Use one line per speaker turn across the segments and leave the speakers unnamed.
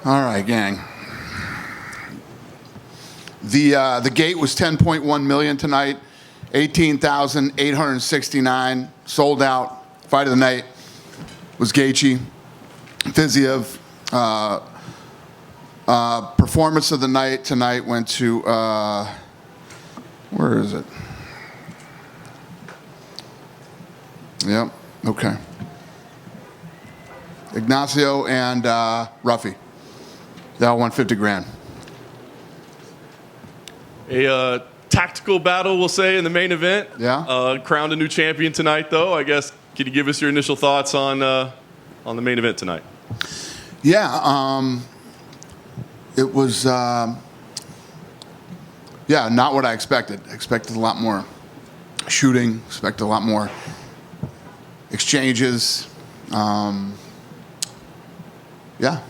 All right, gang. The gate was 10.1 million tonight, 18,869 sold out. Fight of the night was Gaethje, Fiziev. Performance of the night tonight went to where is it? Yep. Okay. Ignacio and Ruffy. They all won 50 grand.
A tactical battle, we'll say, in the main event.
Yeah.
Crowned a new champion tonight, though. I guess, can you give us your initial thoughts on the main event tonight?
Yeah. It was, not what I expected. I expected a lot more shooting, expected a lot more exchanges. Yeah.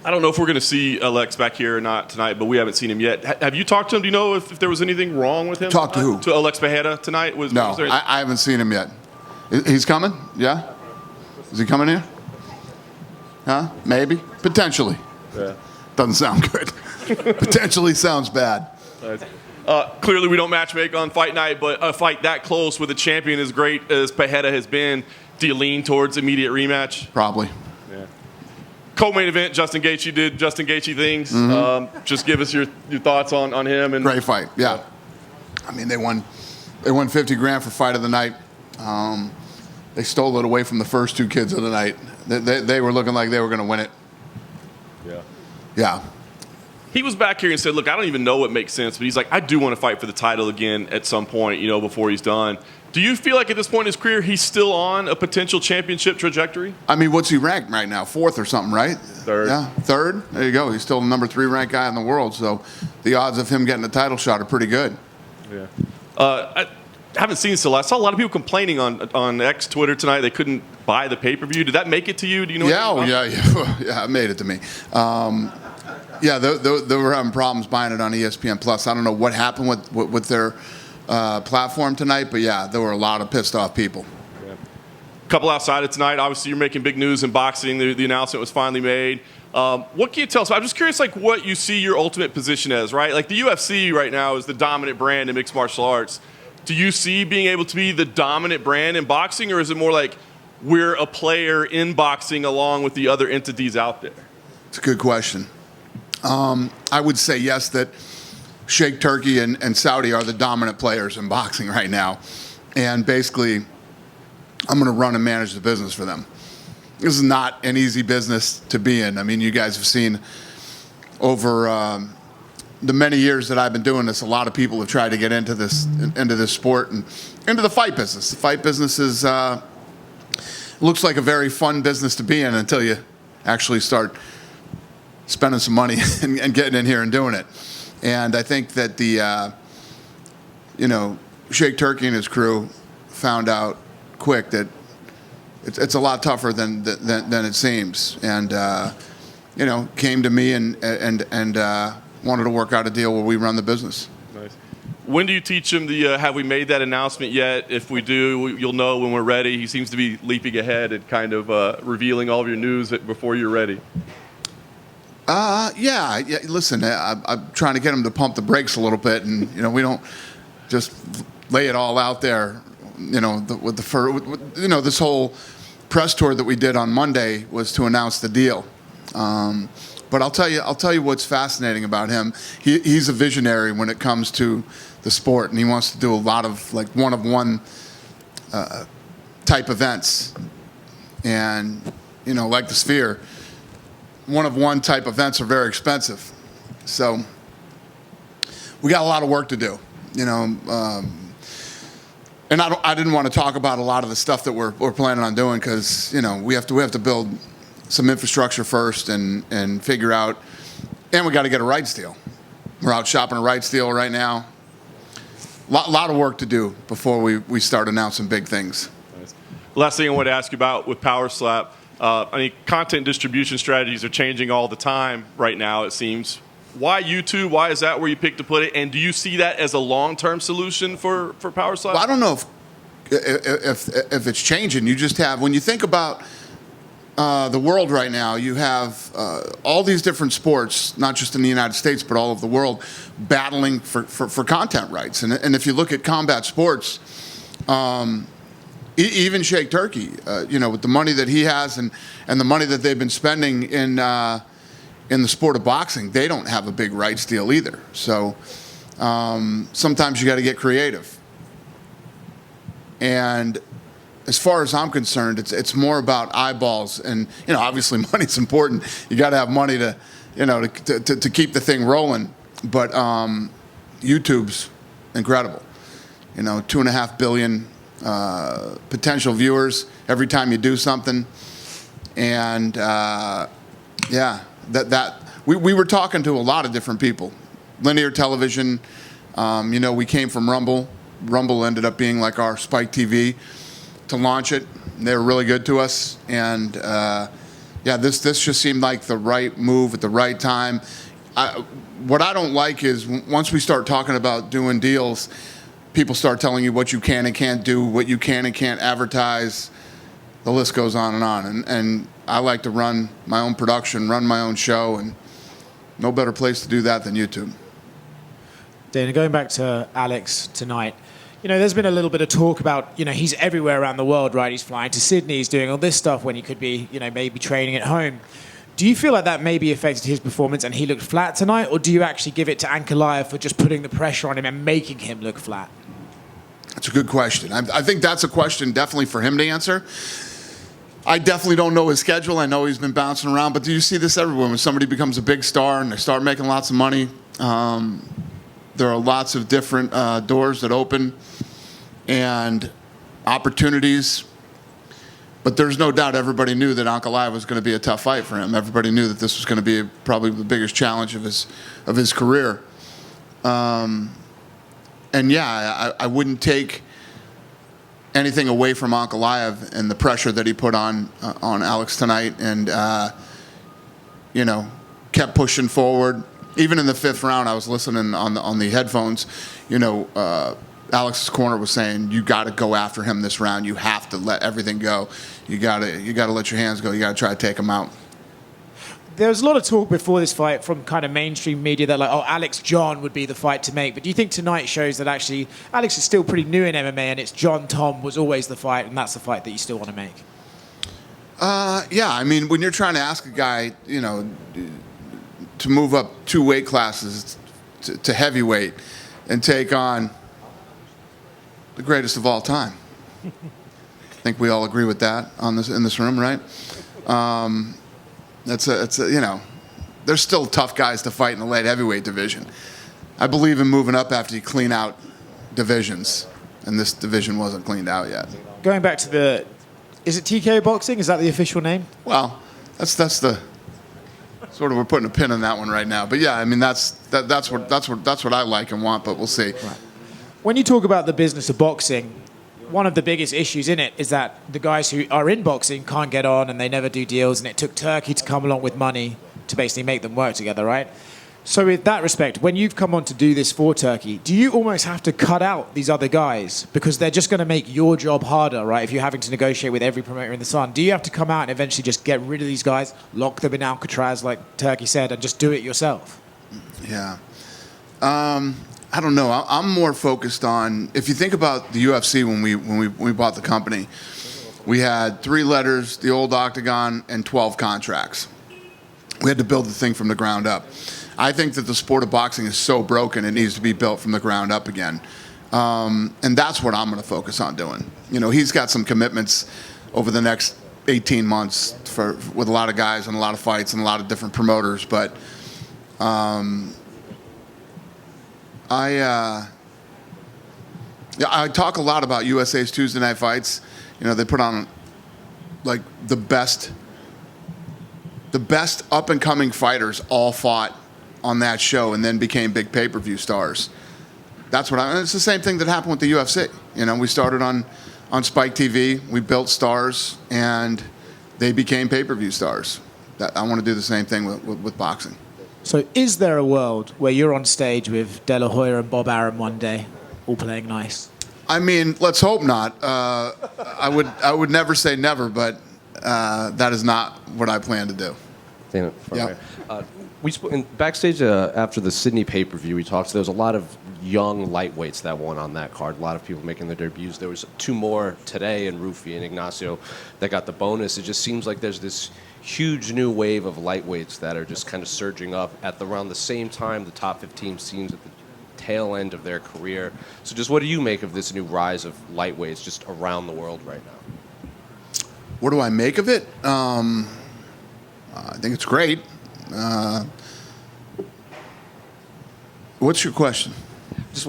I don't know if we're going to see Alex back here or not tonight, but we haven't seen him yet. Have you talked to him? Do you know if there was anything wrong with him?
Talk to who?
To Alex Pereira tonight?
No, I haven't seen him yet. He's coming? Yeah? Is he coming here? Huh? Maybe? Potentially.
Yeah.
Doesn't sound good. Potentially sounds bad.
Clearly, we don't matchmake on fight night, but a fight that close with a champion as great as Pereira has been, do you lean towards immediate rematch?
Probably.
Yeah. Co-main event, Justin Gaethje did Justin Gaethje things. Just give us your thoughts on him. And
great fight, yeah. I mean, they won 50 grand for fight of the night. They stole it away from the first two kids of the night. They were looking like they were going to win it.
Yeah.
Yeah.
He was back here and said, look, I don't even know what makes sense, but he's like, I do want to fight for the title again at some point, before he's done. Do you feel like at this point in his career, he's still on a potential championship trajectory?
I mean, what's he ranked right now? 4th or something, right?
3rd.
Yeah, 3rd. There you go. He's still the number 3 ranked guy in the world. So the odds of him getting a title shot are pretty good.
Yeah. I haven't seen this. I saw a lot of people complaining on X Twitter tonight they couldn't buy the pay-per-view. Did that make it to you? Do you know?
Yeah, yeah, it made it to me. Yeah, they were having problems buying it on ESPN Plus. I don't know what happened with their platform tonight, but yeah, there were a lot of pissed off people.
Yeah. Couple outside of tonight. Obviously, you're making big news in boxing. The announcement was finally made. What can you tell us? I'm just curious, like, what you see your ultimate position as, right? Like, the UFC right now is the dominant brand in mixed martial arts. Do you see being able to be the dominant brand in boxing, or is it more like we're a player in boxing along with the other entities out there?
It's a good question. I would say yes, that Sheikh, Turkey, and Saudi are the dominant players in boxing right now. And basically, I'm going to run and manage the business for them. This is not an easy business to be in. I mean, you guys have seen over the many years that I've been doing this, a lot of people have tried to get into this sport and into the fight business. The fight business is looks like a very fun business to be in until you actually start spending some money and getting in here and doing it. And I think that the Sheikh Turkey and his crew found out quick that it's a lot tougher than it seems, and came to me and wanted to work out a deal where we run the business.
Nice. When do you teach him have we made that announcement yet? If we do, you'll know when we're ready. He seems to be leaping ahead and kind of revealing all of your news before you're ready.
Yeah. Listen, I'm trying to get him to pump the brakes a little bit, and we don't just lay it all out there. This whole press tour that we did on Monday was to announce the deal. But I'll tell you what's fascinating about him. He's a visionary when it comes to the sport, and he wants to do a lot of like one-of-one type events. And like the Sphere, one-of-one type events are very expensive. So we got a lot of work to do. And I didn't want to talk about a lot of the stuff that we're planning on doing because we have to build some infrastructure first and figure out, and we got to get a rights deal. We're out shopping a rights deal right now. Lot of work to do before we start announcing big things.
Nice. Last thing I want to ask you about with Power Slap, content distribution strategies are changing all the time right now, it seems. Why YouTube? Why is that where you picked to put it? And do you see that as a long-term solution for Power Slap?
Well, I don't know if it's changing. You just have, when you think about the world right now, you have all these different sports, not just in the United States, but all over the world, battling for content rights. And if you look at combat sports, even Sheikh Turki, with the money that he has and the money that they've been spending in the sport of boxing, they don't have a big rights deal either. So sometimes you got to get creative. And as far as I'm concerned, it's more about eyeballs, and obviously money's important. You got to have money to to keep the thing rolling. But YouTube's incredible. 2.5 billion potential viewers every time you do something, and we were talking to a lot of different people. Linear television, we came from Rumble. Rumble ended up being like our Spike TV to launch it. They were really good to us, and this just seemed like the right move at the right time. What I don't like is once we start talking about doing deals, people start telling you what you can and can't do, what you can and can't advertise. The list goes on and on. And I like to run my own production, run my own show, and no better place to do that than YouTube.
Dana, going back to Alex tonight, there's been a little bit of talk about, he's everywhere around the world, right? He's flying to Sydney, he's doing all this stuff when he could be, maybe training at home. Do you feel like that maybe affected his performance and he looked flat tonight? Or do you actually give it to Ankalaev for just putting the pressure on him and making him look flat?
That's a good question. I think that's a question definitely for him to answer. I definitely don't know his schedule. I know he's been bouncing around, but do you see this everywhere? When somebody becomes a big star and they start making lots of money, there are lots of different doors that open and opportunities. But there's no doubt everybody knew that Ankalaev was going to be a tough fight for him. Everybody knew that this was going to be probably the biggest challenge of his career. I wouldn't take anything away from Ankalaev and the pressure that he put on Alex tonight, and kept pushing forward. Even in the fifth round, I was listening on the headphones. Alex's corner was saying, "You got to go after him this round. You have to let everything go. You got to let your hands go. You got to try to take him out."
There was a lot of talk before this fight from kind of mainstream media that Alex John would be the fight to make. But do you think tonight shows that actually Alex is still pretty new in MMA and it's John Tom was always the fight and that's the fight that you still want to make?
When you're trying to ask a guy, to move up 2 weight classes to heavyweight and take on the greatest of all time. I think we all agree with that in this room, right? There's still tough guys to fight in the light heavyweight division. I believe in moving up after you clean out divisions, and this division wasn't cleaned out yet.
Going back to is it TKO boxing? Is that the official name?
Well, that's the sort of, we're putting a pin in that one right now. But yeah, that's what I like and want, but we'll see.
Right. When you talk about the business of boxing, one of the biggest issues in it is that the guys who are in boxing can't get on and they never do deals, and it took Turkey to come along with money to basically make them work together, right? So with that respect, when you've come on to do this for Turkey, do you almost have to cut out these other guys because they're just going to make your job harder, right? If you're having to negotiate with every promoter in the sun, do you have to come out and eventually just get rid of these guys, lock them in Alcatraz, like Turkey said, and just do it yourself?
Yeah. I don't know. I'm more focused on, if you think about the UFC when we bought the company, we had 3 letters, the old octagon, and 12 contracts. We had to build the thing from the ground up. I think that the sport of boxing is so broken, it needs to be built from the ground up again. And that's what I'm going to focus on doing. He's got some commitments over the next 18 months with a lot of guys and a lot of fights and a lot of different promoters, but I talk a lot about USA's Tuesday night fights. They put on like the best up and coming fighters all fought on that show and then became big pay-per-view stars. That's it's the same thing that happened with the UFC. We started on Spike TV, we built stars, and they became pay-per-view stars. I want to do the same thing with boxing.
So is there a world where you're on stage with De La Hoya and Bob Arum one day, all playing nice?
Let's hope not. I would never say never, but that is not what I plan to do.
Dana,
Yeah.
backstage after the Sydney pay-per-view, we talked. There was a lot of young lightweights that won on that card. A lot of people making their debuts. There was 2 more today, in Rufi and Ignacio, that got the bonus. It just seems like there's this huge new wave of lightweights that are just kind of surging up at around the same time the top 15 seems at the tail end of their career. So just what do you make of this new rise of lightweights just around the world right now?
What do I make of it? I think it's great. What's your question?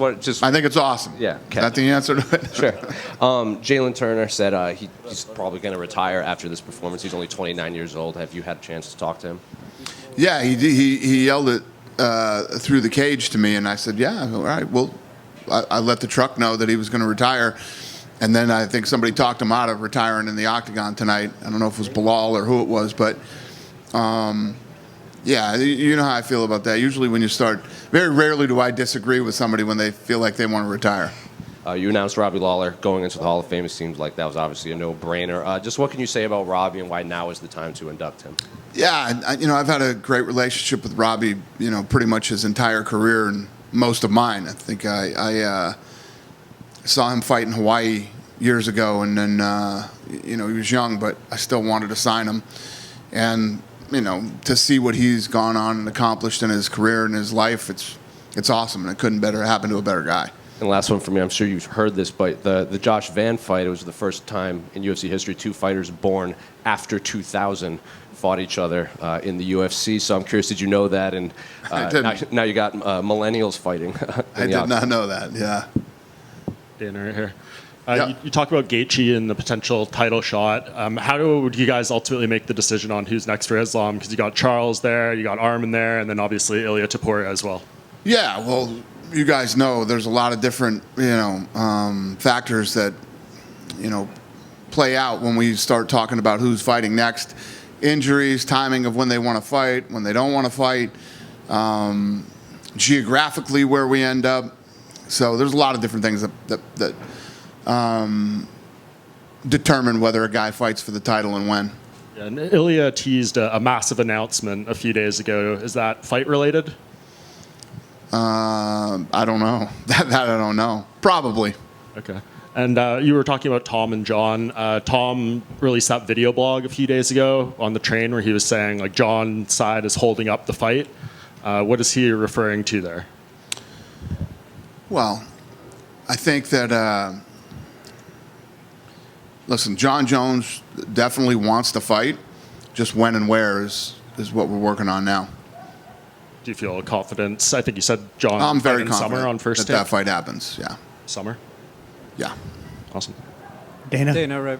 I think it's awesome.
Yeah.
Is that the answer to it?
Sure. Jalen Turner said he's probably going to retire after this performance. He's only 29 years old. Have you had a chance to talk to him?
Yeah, he yelled it through the cage to me, and I said, yeah, all right. Well, I let the truck know that he was going to retire, and then I think somebody talked him out of retiring in the octagon tonight. I don't know if it was Bilal or who it was, but yeah, you know how I feel about that. Usually when you start, very rarely do I disagree with somebody when they feel like they want to retire.
You announced Robbie Lawler going into the Hall of Fame. It seems like that was obviously a no-brainer. Just what can you say about Robbie and why now is the time to induct him?
Yeah, I've had a great relationship with Robbie, pretty much his entire career and most of mine. I think I saw him fight in Hawaii years ago, and then, he was young, but I still wanted to sign him. And, to see what he's gone on and accomplished in his career and his life, it's awesome, and it couldn't happen to a better guy.
And last one for me, I'm sure you've heard this, but the Josh Van fight, it was the first time in UFC history 2 fighters born after 2000 fought each other in the UFC. So I'm curious, did you know that? And now you got millennials fighting.
I did not know that, yeah.
Dana right here.
Yep.
You talked about Gaethje and the potential title shot. How would you guys ultimately make the decision on who's next for Islam? Because you got Charles there, you got Arman there, and then obviously Ilia Topuria as well.
Yeah, well, you guys know there's a lot of different, factors that, play out when we start talking about who's fighting next. Injuries, timing of when they want to fight, when they don't want to fight, geographically where we end up. So there's a lot of different things that determine whether a guy fights for the title and when.
Yeah, and Ilia teased a massive announcement a few days ago. Is that fight related?
I don't know. That I don't know. Probably.
Okay. And you were talking about Tom and John. Tom released that video blog a few days ago on the train where he was saying like John's side is holding up the fight. What is he referring to there?
Well, I think that, listen, John Jones definitely wants to fight. Just when and where is what we're working on now.
Do you feel confidence? I think you said John.
I'm very
in
confident
summer on first
that fight happens. Yeah.
Summer.
Yeah.
Awesome.
Dana, right?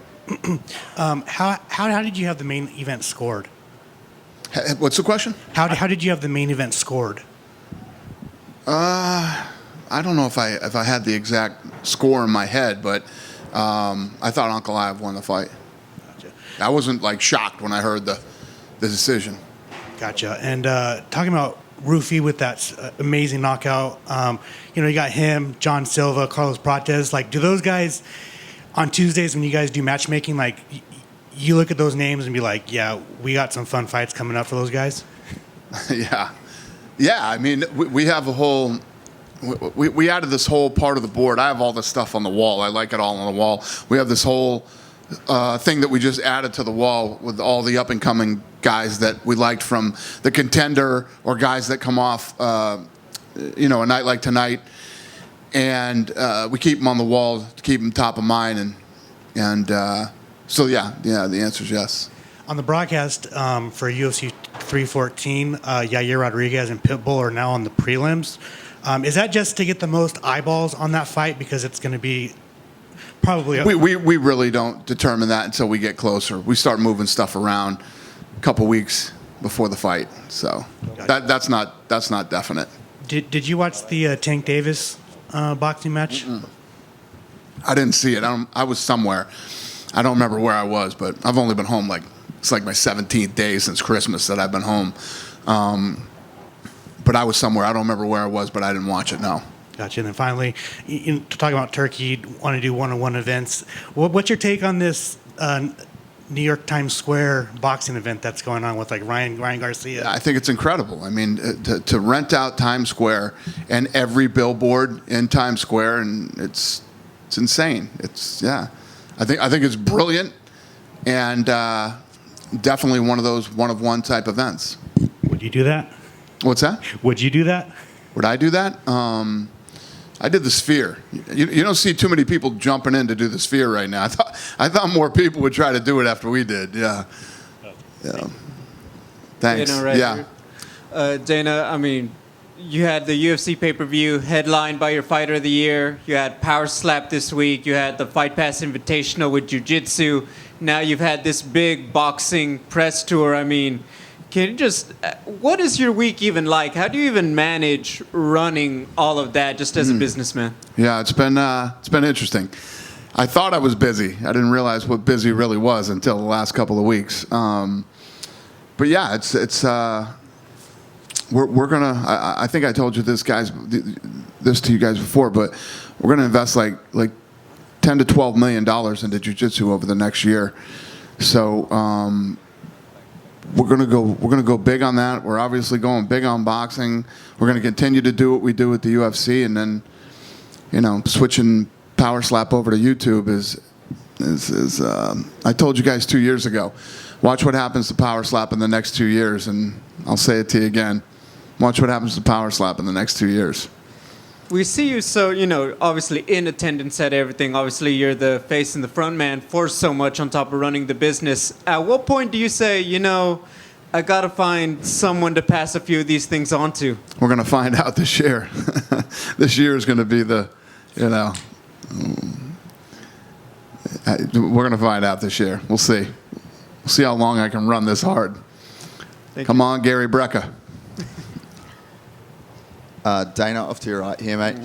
How did you have the main event scored?
What's the question?
How did you have the main event scored?
I don't know if I had the exact score in my head, but I thought Ankalaev won the fight.
Gotcha.
I wasn't like shocked when I heard the decision.
Gotcha. And talking about Rufi with that amazing knockout, you got him, John Silva, Carlos Prates. Like, do those guys on Tuesdays when you guys do matchmaking, like, you look at those names and be like, yeah, we got some fun fights coming up for those guys?
Yeah. I mean, we have a whole. We added this whole part of the board. I have all this stuff on the wall. I like it all on the wall. We have this whole thing that we just added to the wall with all the up-and-coming guys that we liked from the Contender or guys that come off, a night like tonight. And we keep them on the wall to keep them top of mind. And so, yeah, the answer is yes.
On the broadcast for UFC 314, Yair Rodriguez and Pitbull are now on the prelims. Is that just to get the most eyeballs on that fight because it's going to be probably...
We really don't determine that until we get closer. We start moving stuff around a couple weeks before the fight. So that's not definite.
Did you watch the Tank Davis boxing match?
Mm-mm. I didn't see it. I was somewhere. I don't remember where I was, but I've only been home it's like my 17th day since Christmas that I've been home. But I was somewhere. I don't remember where I was, but I didn't watch it, no.
Gotcha. And then finally, talking about Turkey, want to do one-on-one events. What's your take on this New York Times Square boxing event that's going on with like Ryan Garcia.
I think it's incredible. I mean, to rent out Times Square and every billboard in Times Square, and it's insane. I think it's brilliant, and definitely one of those one-of-one type events.
Would you do that?
What's that?
Would you do that?
Would I do that? I did the Sphere. You don't see too many people jumping in to do the Sphere right now. I thought more people would try to do it after we did. Yeah. Thanks.
Dana, right
yeah.
here. Dana, I mean, you had the UFC pay-per-view headlined by your Fighter of the Year. You had Power Slap this week. You had the Fight Pass Invitational with Jiu-Jitsu. Now you've had this big boxing press tour. I mean, can you just, what is your week even like? How do you even manage running all of that just as a businessman?
Yeah, it's been interesting. I thought I was busy. I didn't realize what busy really was until the last couple of weeks. But yeah, we're gonna. I think I told you this to you guys before, but we're gonna invest like $10 to $12 million into jiu-jitsu over the next year. So we're gonna go big on that. We're obviously going big on boxing. We're gonna continue to do what we do with the UFC, and then switching Power Slap over to YouTube is I told you guys 2 years ago. Watch what happens to Power Slap in the next 2 years, and I'll say it to you again. Watch what happens to Power Slap in the next 2 years.
We see you so, obviously in attendance at everything. Obviously, you're the face and the front man for so much on top of running the business. At what point do you say, I got to find someone to pass a few of these things on to?
We're going to find out this year. This year is going to be we're going to find out this year. We'll see. We'll see how long I can run this hard. Come on, Gary Brecka.
Dana, off to your right here, mate.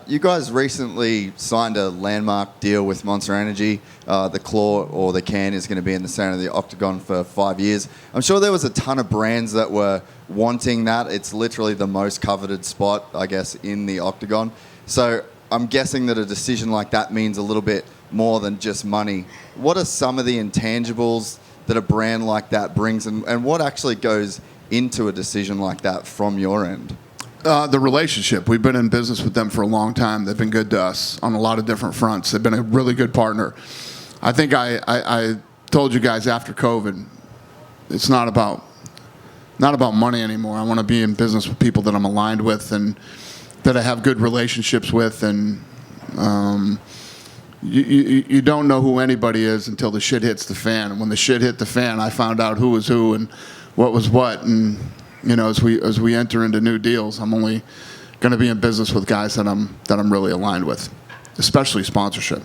You guys recently signed a landmark deal with Monster Energy. The claw or the can is going to be in the center of the octagon for 5 years. I'm sure there was a ton of brands that were wanting that. It's literally the most coveted spot, I guess, in the octagon. So I'm guessing that a decision like that means a little bit more than just money. What are some of the intangibles that a brand like that brings, and what actually goes into a decision like that from your end?
The relationship. We've been in business with them for a long time. They've been good to us on a lot of different fronts. They've been a really good partner. I think I told you guys after COVID, it's not about money anymore. I want to be in business with people that I'm aligned with and that I have good relationships with. And you don't know who anybody is until the shit hits the fan. And when the shit hit the fan, I found out who was who and what was what. And as we enter into new deals, I'm only going to be in business with guys that I'm really aligned with, especially sponsorship.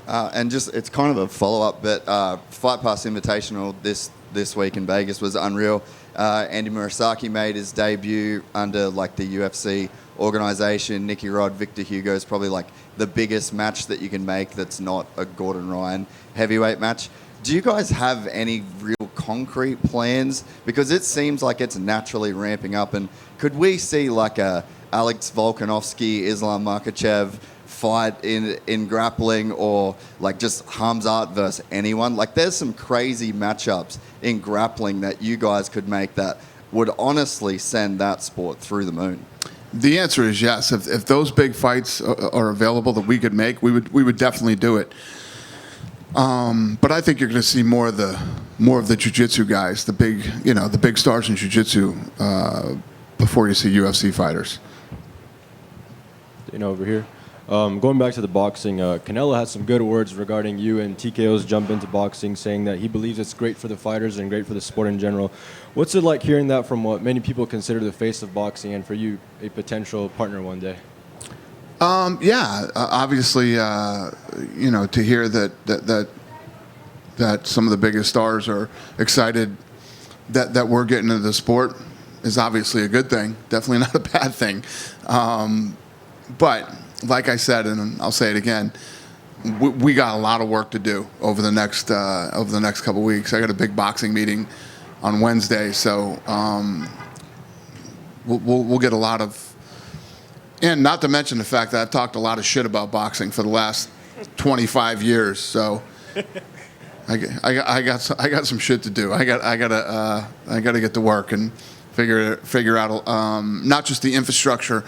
And just, it's kind of a follow-up, but Fight Pass Invitational this week in Vegas was unreal. Andy Murasaki made his debut under like the UFC organization. Nicky Rod, Victor Hugo is probably like the biggest match that you can make that's not a Gordon Ryan heavyweight match. Do you guys have any real concrete plans? Because it seems like it's naturally ramping up. And could we see like a Alex Volkanovski, Islam Makhachev fight in grappling, or like just Hamzat versus anyone? Like there's some crazy matchups in grappling that you guys could make that would honestly send that sport through the moon.
The answer is yes. If those big fights are available that we could make, we would definitely do it. But I think you're going to see more of the jiu-jitsu guys, the big stars in jiu-jitsu before you see UFC fighters.
Over here. Going back to the boxing, Canelo had some good words regarding you and TKO's jump into boxing, saying that he believes it's great for the fighters and great for the sport in general. What's it like hearing that from what many people consider the face of boxing, and for you, a potential partner one day?
Obviously, to hear that some of the biggest stars are excited that we're getting into the sport is obviously a good thing. Definitely not a bad thing. But like I said, and I'll say it again, we got a lot of work to do over the next couple weeks. I got a big boxing meeting on Wednesday, so we'll get a lot of. And not to mention the fact that I've talked a lot of shit about boxing for the last 25 years. So I got some shit to do. I gotta get to work and figure out not just the infrastructure.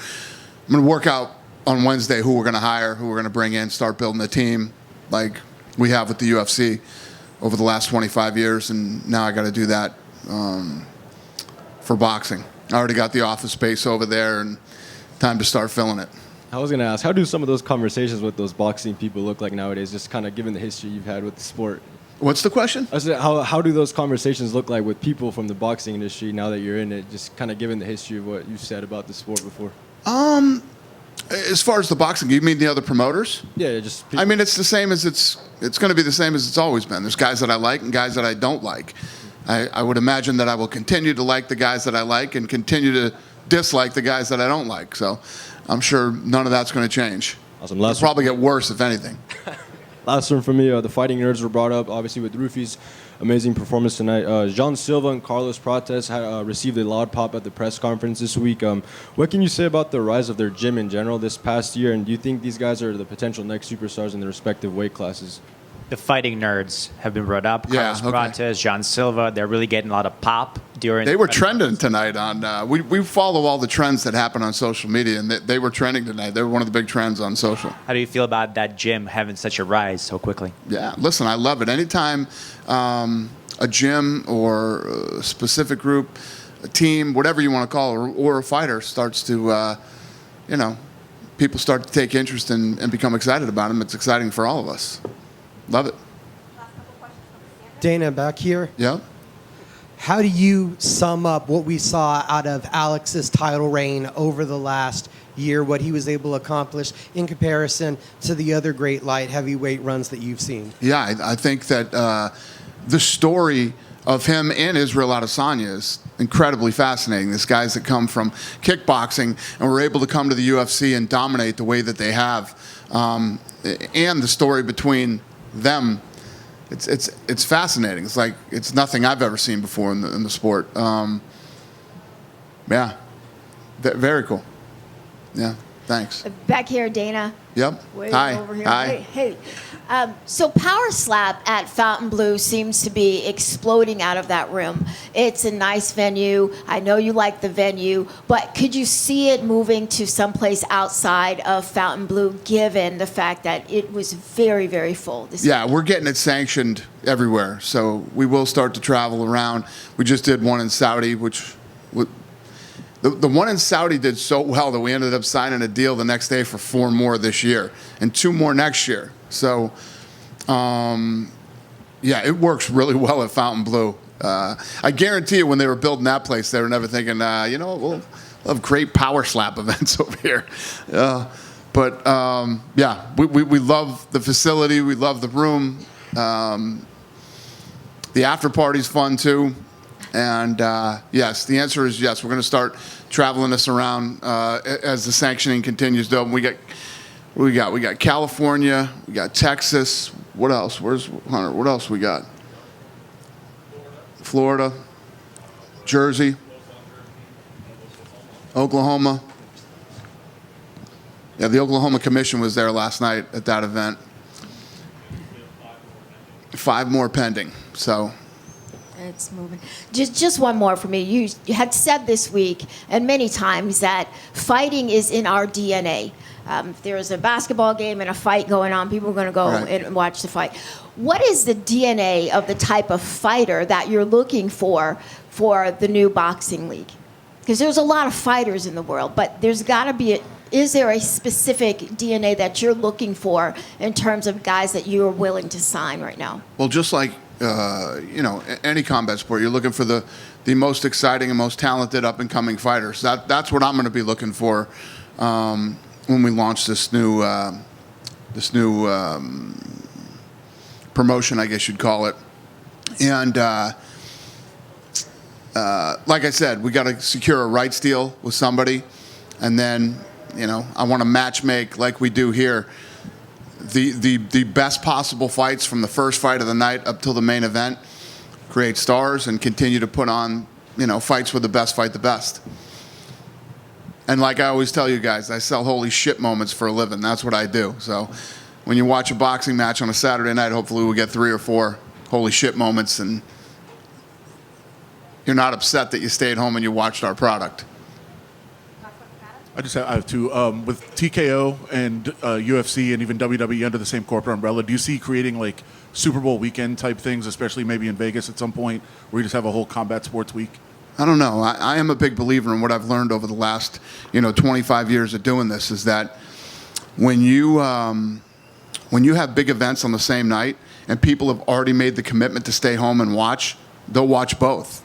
I'm gonna work out on Wednesday who we're gonna hire, who we're gonna bring in, start building a team like we have with the UFC over the last 25 years, and now I got to do that for boxing. I already got the office space over there, and time to start filling it.
I was going to ask, how do some of those conversations with those boxing people look like nowadays, just kind of given the history you've had with the sport?
What's the question?
I said, how do those conversations look like with people from the boxing industry now that you're in it, just kind of given the history of what you said about the sport before?
As far as the boxing, you mean the other promoters?
Yeah, just people.
I mean, it's the same as it's going to be the same as it's always been. There's guys that I like and guys that I don't like. I would imagine that I will continue to like the guys that I like and continue to dislike the guys that I don't like. So I'm sure none of that's going to change.
Awesome.
It'll probably get worse, if anything.
Last one for me, the fighting nerds were brought up, obviously, with Rufi's amazing performance tonight. Jean Silva and Carlos Prates received a loud pop at the press conference this week. What can you say about the rise of their gym in general this past year, and do you think these guys are the potential next superstars in their respective weight classes?
The fighting nerds have been brought up.
Yeah,
Carlos Prates, John Silva, they're really getting a lot of pop during.
They were trending tonight on. We follow all the trends that happen on social media, and they were trending tonight. They were one of the big trends on social.
How do you feel about that gym having such a rise so quickly?
Yeah, listen, I love it. Anytime a gym or a specific group, a team, whatever you want to call it, or a fighter starts to, people start to take interest and become excited about them, it's exciting for all of us. Love it.
Dana, back here.
Yeah.
How do you sum up what we saw out of Alex's title reign over the last year, what he was able to accomplish in comparison to the other great light heavyweight runs that you've seen?
Yeah, I think that the story of him and Israel Adesanya is incredibly fascinating. These guys that come from kickboxing and were able to come to the UFC and dominate the way that they have, and the story between them, it's fascinating. It's like it's nothing I've ever seen before in the sport. Yeah, very cool. Yeah, thanks.
Back here, Dana.
Yep.
Way
Hi.
over here.
Hi.
Hey. So Power Slap at Fontainebleau seems to be exploding out of that room. It's a nice venue. I know you like the venue, but could you see it moving to someplace outside of Fontainebleau, given the fact that it was very, very full this
Yeah, we're getting it sanctioned everywhere, so we will start to travel around. We just did one in Saudi, which the one in Saudi did so well that we ended up signing a deal the next day for 4 more this year and 2 more next year. So, yeah, it works really well at Fontainebleau. I guarantee you when they were building that place, they were never thinking, we'll have great power slap events over here. But, yeah, we love the facility. We love the room. The after party's fun, too. And, yes, the answer is yes. We're going to start traveling this around as the sanctioning continues. Though we got California, we got Texas. What else? Where's Hunter? What else we got? Florida, Jersey, Oklahoma. Yeah, the Oklahoma Commission was there last night at that event. 5 more pending. So.
It's moving. Just one more for me. You had said this week and many times that fighting is in our DNA. If there's a basketball game and a fight going on, people are going to go and watch the fight. What is the DNA of the type of fighter that you're looking for the new boxing league? Because there's a lot of fighters in the world, but there's got to be is there a specific DNA that you're looking for in terms of guys that you are willing to sign right now?
Well, just like any combat sport, you're looking for the most exciting and most talented up-and-coming fighters. That's what I'm going to be looking for when we launch this new promotion, I guess you'd call it. And like I said, we got to secure a rights deal with somebody, and then I want to match make like we do here. The best possible fights from the first fight of the night up till the main event, create stars and continue to put on, fights with the best fight the best. And like I always tell you guys, I sell holy shit moments for a living. That's what I do. So when you watch a boxing match on a Saturday night, hopefully we'll get 3 or 4 holy shit moments, and you're not upset that you stayed home and you watched our product.
I have two. With TKO and UFC and even WWE under the same corporate umbrella, do you see creating like Super Bowl weekend type things, especially maybe in Vegas at some point, where you just have a whole combat sports week?
I don't know. I am a big believer in what I've learned over the last 25 years of doing this is that when you have big events on the same night and people have already made the commitment to stay home and watch, they'll watch both.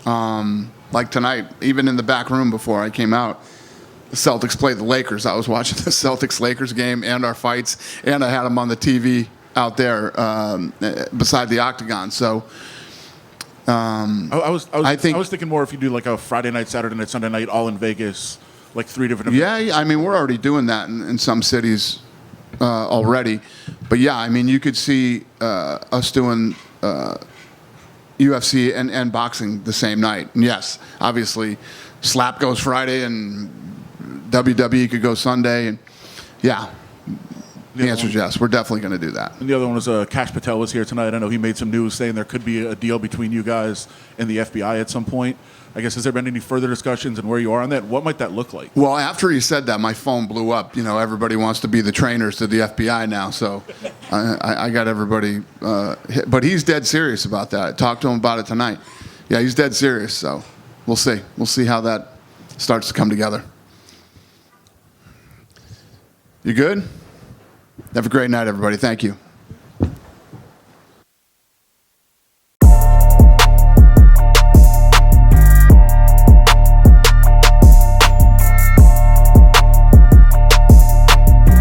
Like tonight, even in the back room before I came out, the Celtics played the Lakers. I was watching the Celtics-Lakers game and our fights, and I had them on the TV out there beside the octagon. So
I was thinking more if you do like a Friday night, Saturday night, Sunday night, all in Vegas, like 3 different events.
Yeah, I mean, we're already doing that in some cities already. But yeah, I mean, you could see us doing UFC and boxing the same night. And yes, obviously, Slap goes Friday and WWE could go Sunday. And yeah, the answer is yes. We're definitely going to do that.
And the other one was Kash Patel was here tonight. I know he made some news saying there could be a deal between you guys and the FBI at some point. I guess, has there been any further discussions and where you are on that? What might that look like?
Well, after he said that, my phone blew up. Everybody wants to be the trainers to the FBI now, so I got everybody. But he's dead serious about that. I talked to him about it tonight. Yeah, he's dead serious, so we'll see. We'll see how that starts to come together. You good? Have a great night, everybody. Thank you.